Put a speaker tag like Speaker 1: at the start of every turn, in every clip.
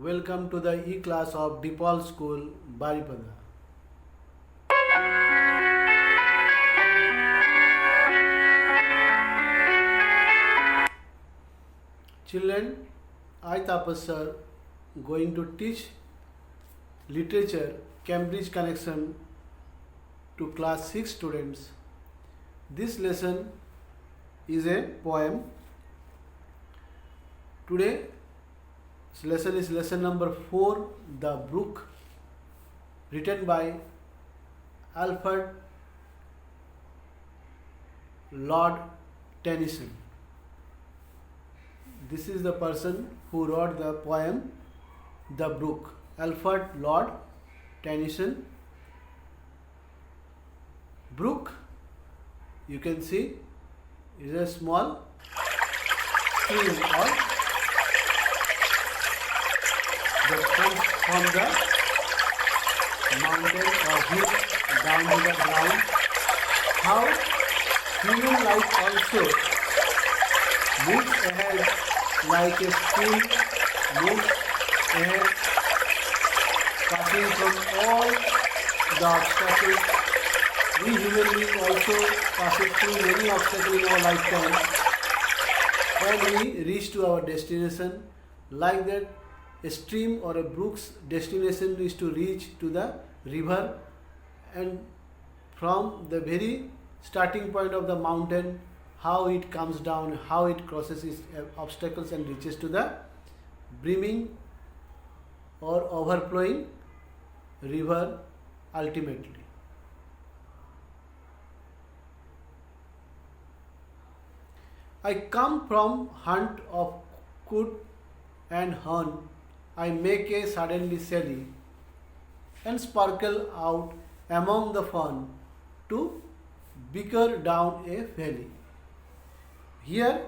Speaker 1: Welcome to the E-class of DePaul School, Baripada. Children, I Tapas sir going to teach literature Cambridge Connection to class 6 students. This lesson is a poem. Today lesson is lesson number 4, The Brook, written by Alfred Lord Tennyson. This is the person who wrote the poem The Brook, Alfred Lord Tennyson. Brook, you can see, is a small stream or that comes from the mountain or hill down to the ground. How human life also moves ahead like a stream moves ahead, passing from all the obstacles. We human beings also passes through many obstacles in our lifetime, and we reach to our destination. Like that, a stream or a brook's destination is to reach to the river, and from the very starting point of the mountain, how it comes down, how it crosses its obstacles and reaches to the brimming or overflowing river ultimately. I come from hunt of coot and hern. I make a suddenly sally and sparkle out among the fern to bicker down a valley. Here,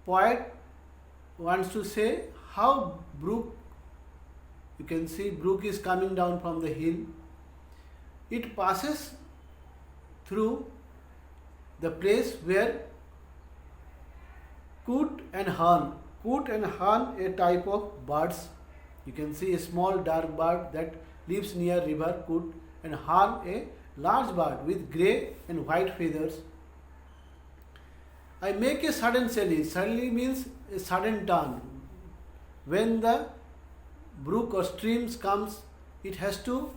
Speaker 1: poet wants to say how brook, you can see brook is coming down from the hill. It passes through the place where coot and hern, a type of birds. You can see a small dark bird that lives near river, coot, and hern, a large bird with grey and white feathers. I make a sudden sally. Suddenly means a sudden turn. When the brook or streams comes, it has to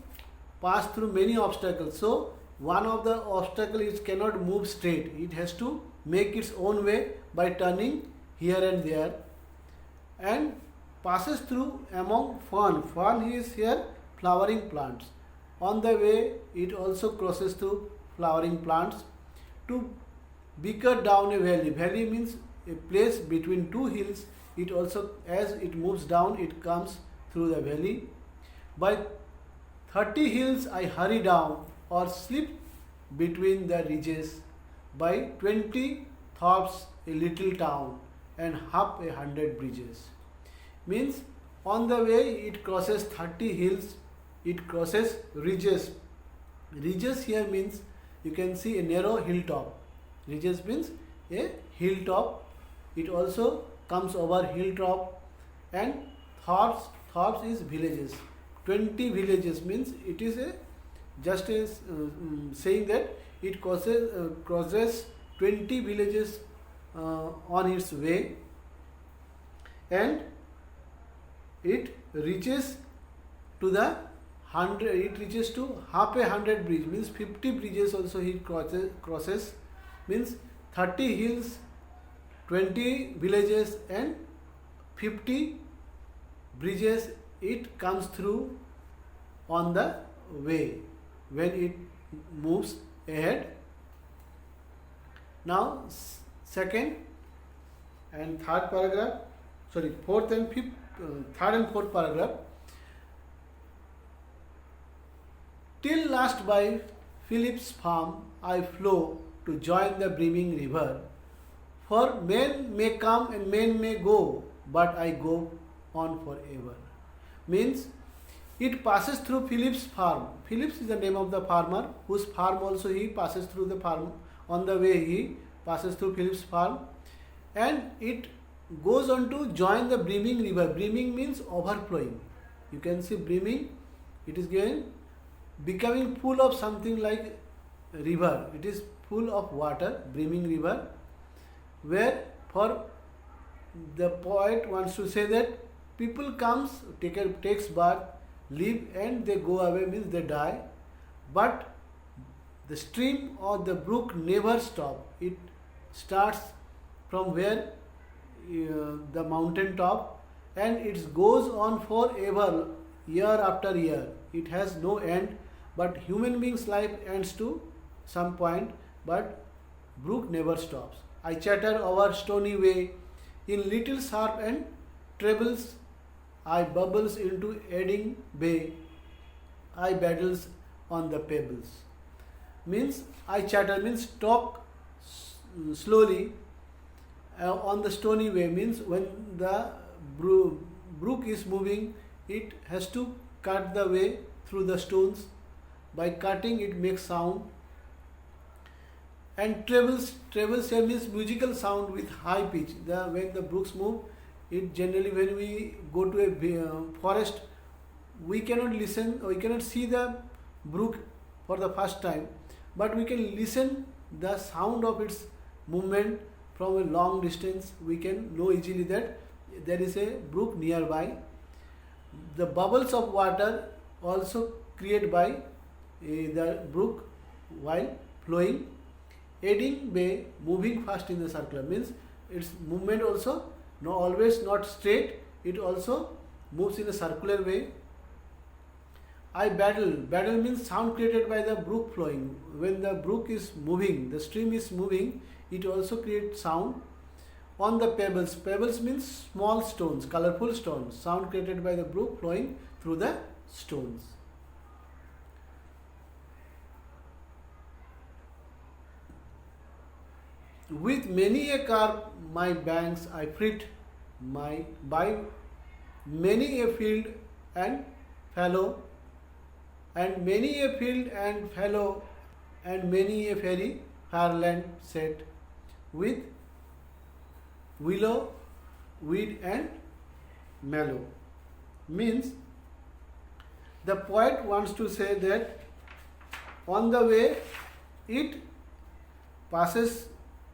Speaker 1: pass through many obstacles. So one of the obstacles is cannot move straight. It has to make its own way by turning here and there, and passes through among fern. Fern is here flowering plants. On the way, it also crosses through flowering plants to bicker down a valley. Valley means a place between two hills. It also, as it moves down, it comes through the valley. By 30 hills I hurry down or slip between the ridges. By 20 thorps a little town and half 100 bridges. Means on the way it crosses 30 hills, it crosses ridges. Ridges here means you can see a narrow hilltop. Ridges means a hilltop. It also comes over hilltop, and thorps is villages. 20 villages means it is a just as saying that it crosses 20 villages on its way, and it reaches to the 100. It reaches to half 100 bridge, means 50 bridges also it crosses, means 30 hills, 20 villages, and 50 bridges it comes through on the way when it moves ahead. Now second and third paragraph, fourth and fifth, third and fourth paragraph. Till last by Philip's farm I flow to join the brimming river. For men may come and men may go, but I go on forever. Means it passes through Philip's farm. Philip's is the name of the farmer whose farm also he passes through the farm. On the way he passes through Philip's farm, and it goes on to join the brimming river. Brimming means overflowing. You can see brimming, it is going becoming full of something like river. It is full of water, brimming river, where for the poet wants to say that people comes, takes bath, live and they go away, means they die. But the stream or the brook never stop. It starts from where the mountain top, and it goes on forever, year after year. It has no end. But human being's life ends to some point, but brook never stops. I chatter over stony way, in little sharp and trebles I bubbles into eddying bay, I battles on the pebbles. Means I chatter means talk slowly on the stony way, means when the brook is moving, it has to cut the way through the stones. By cutting it makes sound. And trebles here means musical sound with high pitch. When the brooks move, it generally, when we go to a forest, we cannot listen, or we cannot see the brook for the first time, but we can listen the sound of its movement from a long distance. We can know easily that there is a brook nearby. The bubbles of water also created by the brook while flowing. Eddying bay, moving fast in the circular, means its movement also always not straight, it also moves in a circular way. I battle means sound created by the brook flowing. When the brook is moving, the stream is moving, it also creates sound. On the pebbles means small stones, colorful stones, sound created by the brook flowing through the stones. With many a carp my banks I flit, by many a field and fallow, and many a field and fallow, and many a fairy fairland set, with willow, weed and mallow. Means the poet wants to say that on the way it passes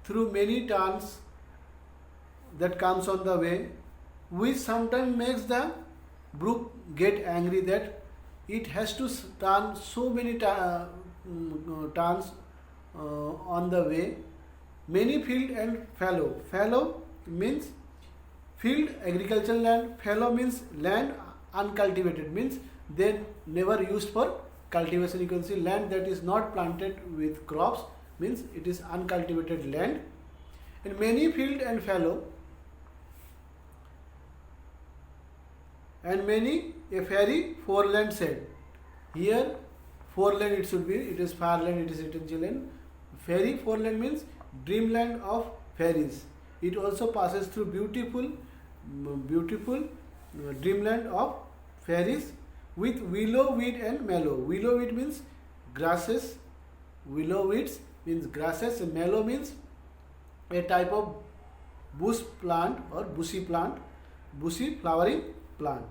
Speaker 1: through many turns that comes on the way, which sometimes makes the brook get angry that it has to turn so many turns on the way. Many field and fallow. Fallow means field, agricultural land. Fallow means land uncultivated, means they never used for cultivation. You can see land that is not planted with crops, means it is uncultivated land. And many field and fallow, and many a fairy foreland said. Here foreland it should be, it is fairland, it is essential land. Fairy foreland means dreamland of fairies. It also passes through beautiful dreamland of fairies, with willow, weed and mallow. Willow weed means grasses, willow weeds means grasses, and mallow means a type of bush plant or bushy flowering plant.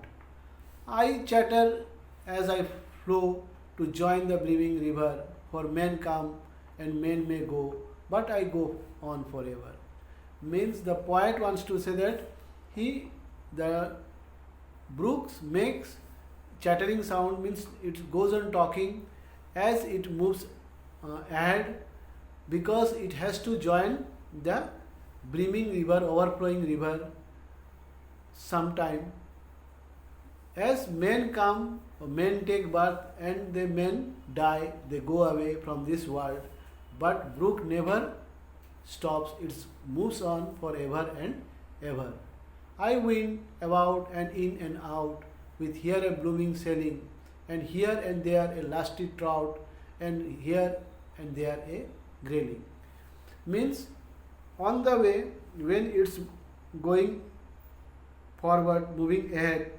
Speaker 1: I chatter as I flow to join the brimming river, for men come and men may go, but I go on forever. Means the poet wants to say that the brooks makes chattering sound, means it goes on talking as it moves ahead, because it has to join the brimming river, overflowing river sometime. As men come, men take birth, and the men die, they go away from this world, but brook never stops, it moves on forever and ever. I wind about and in and out, with here a blooming sailing, and here and there a lusty trout, and here and there a grayling. Means on the way, when it's going forward, moving ahead,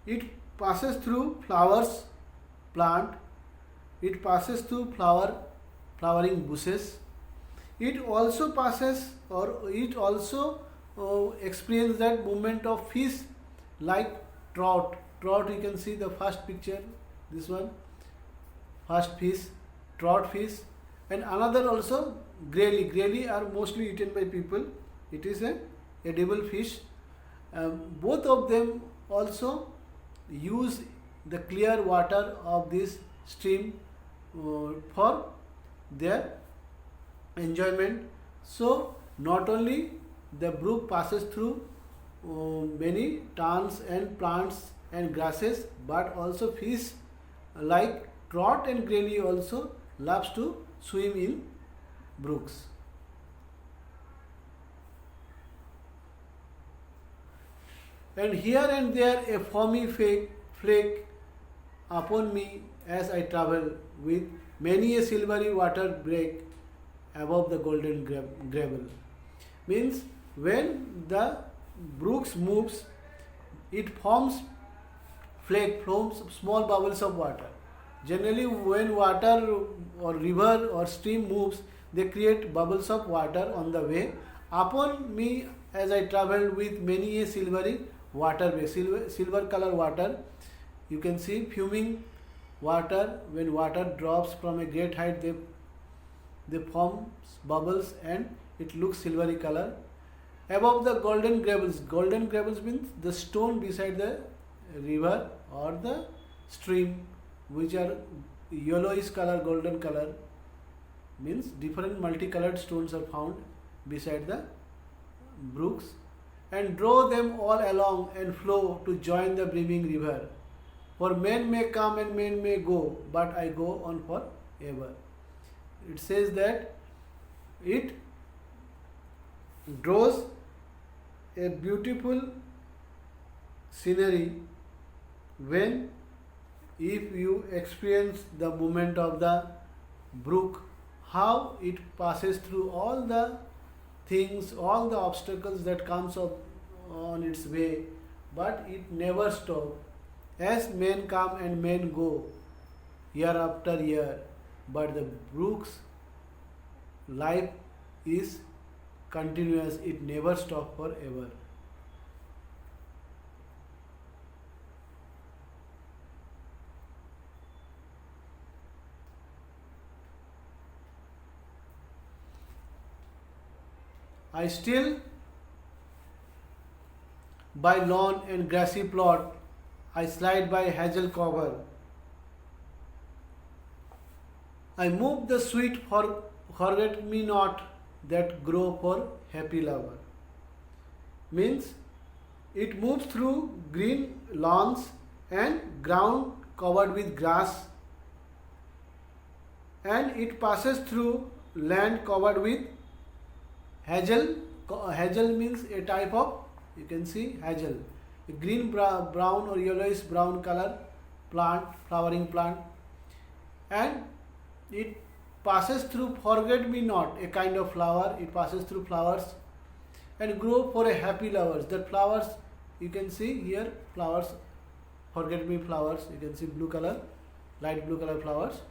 Speaker 1: it passes through flowers plant, it passes through flowering bushes, it also passes, or it also experience that movement of fish like trout. Trout, you can see the first picture, this one, first fish, trout fish, and another also grayling. Grayling are mostly eaten by people. It is a edible fish. Both of them also use the clear water of this stream for their enjoyment. So not only the brook passes through many tarns and plants and grasses, but also fish like trout and grayling also loves to swim in brooks. And here and there a foamy flake upon me as I travel, with many a silvery water break above the golden gravel. Means when the brooks moves, it forms small bubbles of water. Generally, when water or river or stream moves, they create bubbles of water on the way. Upon me as I travel with many a silvery waterway, silver color water. You can see fuming water. When water drops from a great height, they form bubbles and it looks silvery color. Above the golden gravels means the stone beside the river or the stream, which are yellowish color, golden color, means different multicolored stones are found beside the brooks, and draw them all along and flow to join the brimming river. For men may come and men may go, but I go on forever. It says that it draws a beautiful scenery when, if you experience the movement of the brook, how it passes through all the things, all the obstacles that comes up on its way, but it never stops. As men come and men go, year after year, but the brook's life is continuous, it never stops forever. I still, by lawn and grassy plot, I slide by hazel cover. I move the sweet forget me not that grow for happy lover. Means it moves through green lawns and ground covered with grass, and it passes through land covered with hazel. Hazel means a type of, you can see hazel, a green brown or yellowish brown color plant, flowering plant, and it passes through forget me not, a kind of flower. It passes through flowers and grow for a happy lovers. That flowers, you can see here, flowers, forget me flowers, you can see blue color, light blue color flowers.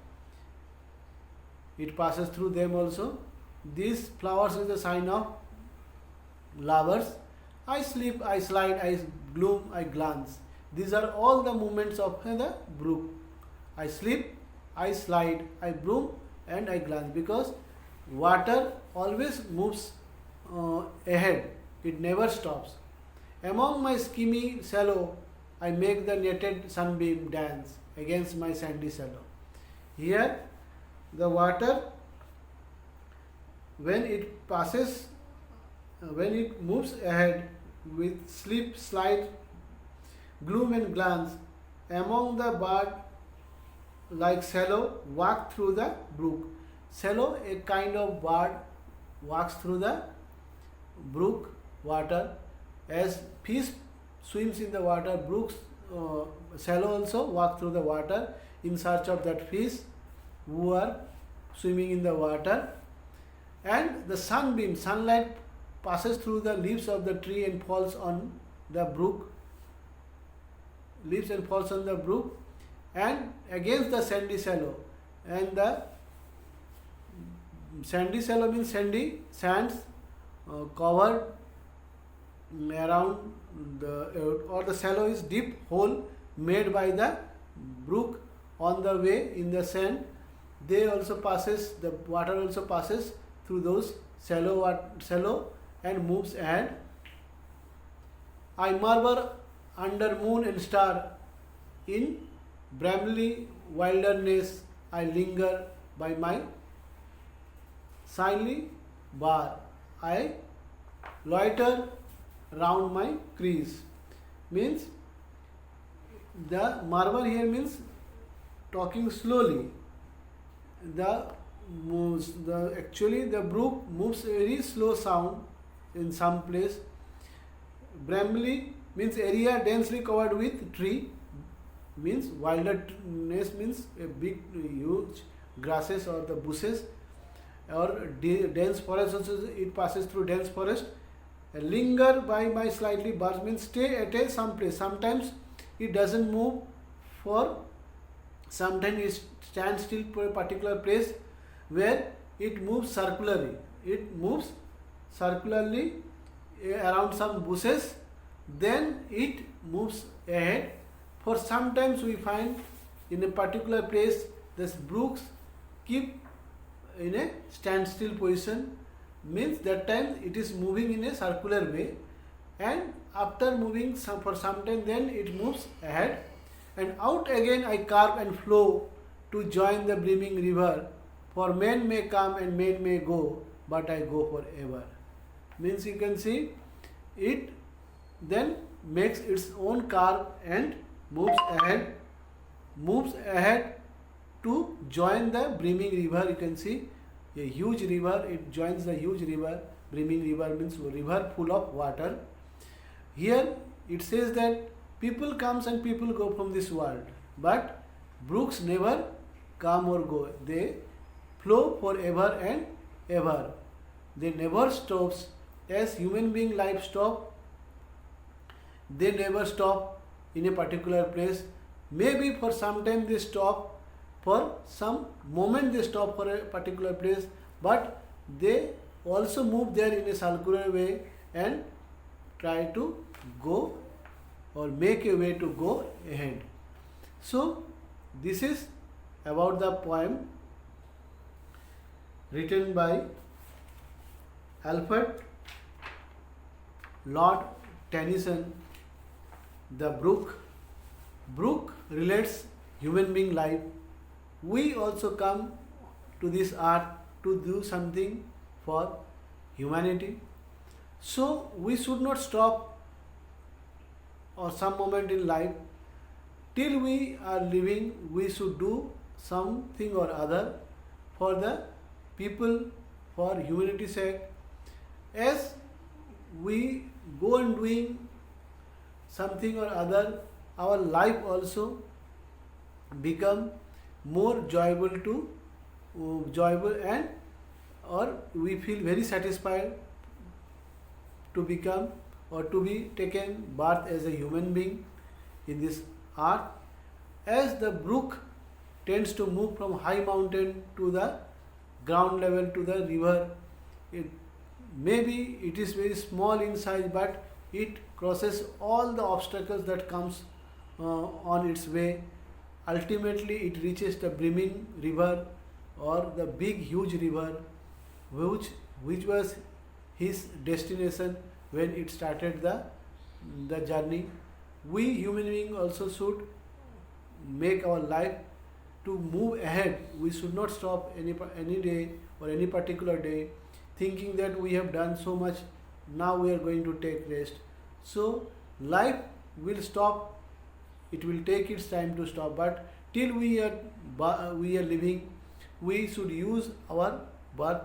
Speaker 1: It passes through them also. These flowers is a sign of lovers. I sleep, I slide, I gloom, I glance. These are all the movements of the brook. I sleep, I slide, I bloom, and I glance, because water always moves ahead. It never stops. Among my skimmy shallow, I make the netted sunbeam dance against my sandy shallow. Here, the water, when it passes, when it moves ahead with slip, slide, gloom and glance, among the bird like swallow walk through the brook. Swallow, a kind of bird, walks through the brook water. As fish swims in the water, brooks, swallow also walk through the water in search of that fish who are swimming in the water. And the sunbeam, sunlight passes through the leaves of the tree and falls on the brook, leaves and falls on the brook and against the sandy shallow. And the sandy shallow means sandy sands covered around the or the shallow is deep hole made by the brook on the way in the sand. They also passes, the water also passes through those shallow and moves ahead. I murmur under moon and star, in Bramley wilderness I linger by my silly bar. I loiter round my crease. Means the murmur here means talking slowly. Actually the brook moves very slow sound in some place. Bramley means area densely covered with tree, means wilderness means a big huge grasses or the bushes, or dense forest also it passes through dense forest. Linger by my slightly bars means stay at a some place. Sometimes it doesn't move for, sometimes it stands still for a particular place where it moves circularly. It moves circularly around some bushes, then it moves ahead. For sometimes we find in a particular place this brooks keep in a standstill position, means that time it is moving in a circular way, and after moving for some time then it moves ahead, and out again I carve and flow to join the brimming river, for men may come and men may go, but I go forever. Means you can see it then makes its own curve and moves ahead to join the brimming river. You can see a huge river, it joins the huge river. Brimming river means river full of water. Here it says that people comes and people go from this world, but brooks never come or go. They flow forever and ever. They never stops. As human being life stop, they never stop in a particular place. Maybe for some time they stop, for some moment they stop for a particular place, but they also move there in a circular way and try to go or make a way to go ahead. So this is about the poem written by Alfred Lord Tennyson, The Brook. Brook relates human being life. We also come to this earth to do something for humanity. So we should not stop or some moment in life. Till we are living, we should do something or other for the people, for humanity's sake. As we go on doing something or other, our life also become more joyful and or we feel very satisfied to become or to be taken birth as a human being in this earth. As the brook tends to move from high mountain to the ground level to the river, maybe it is very small in size, but it crosses all the obstacles that comes on its way. Ultimately it reaches the brimming river or the big huge river which was his destination when it started the journey. We human beings also should make our life to move ahead. We should not stop any day or any particular day thinking that we have done so much, now we are going to take rest. So life will stop, it will take its time to stop, but till we are living, we should use our birth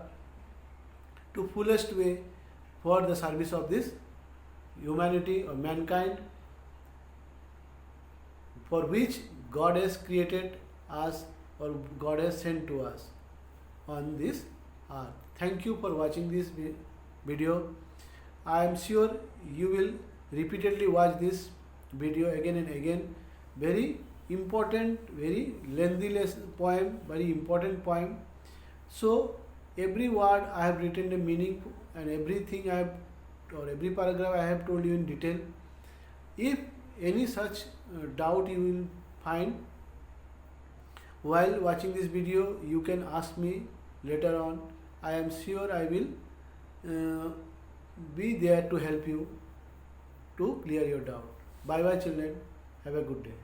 Speaker 1: to fullest way for the service of this humanity or mankind, for which God has created us or God has sent to us on this earth. Thank you for watching this video. I am sure you will repeatedly watch this video again and again. Very important, very lengthy poem, very important poem. So every word I have written a meaning and everything I have or every paragraph I have told you in detail. If any such doubt you will find while watching this video, you can ask me later on. I am sure I will be there to help you to clear your doubt. Bye bye children. Have a good day.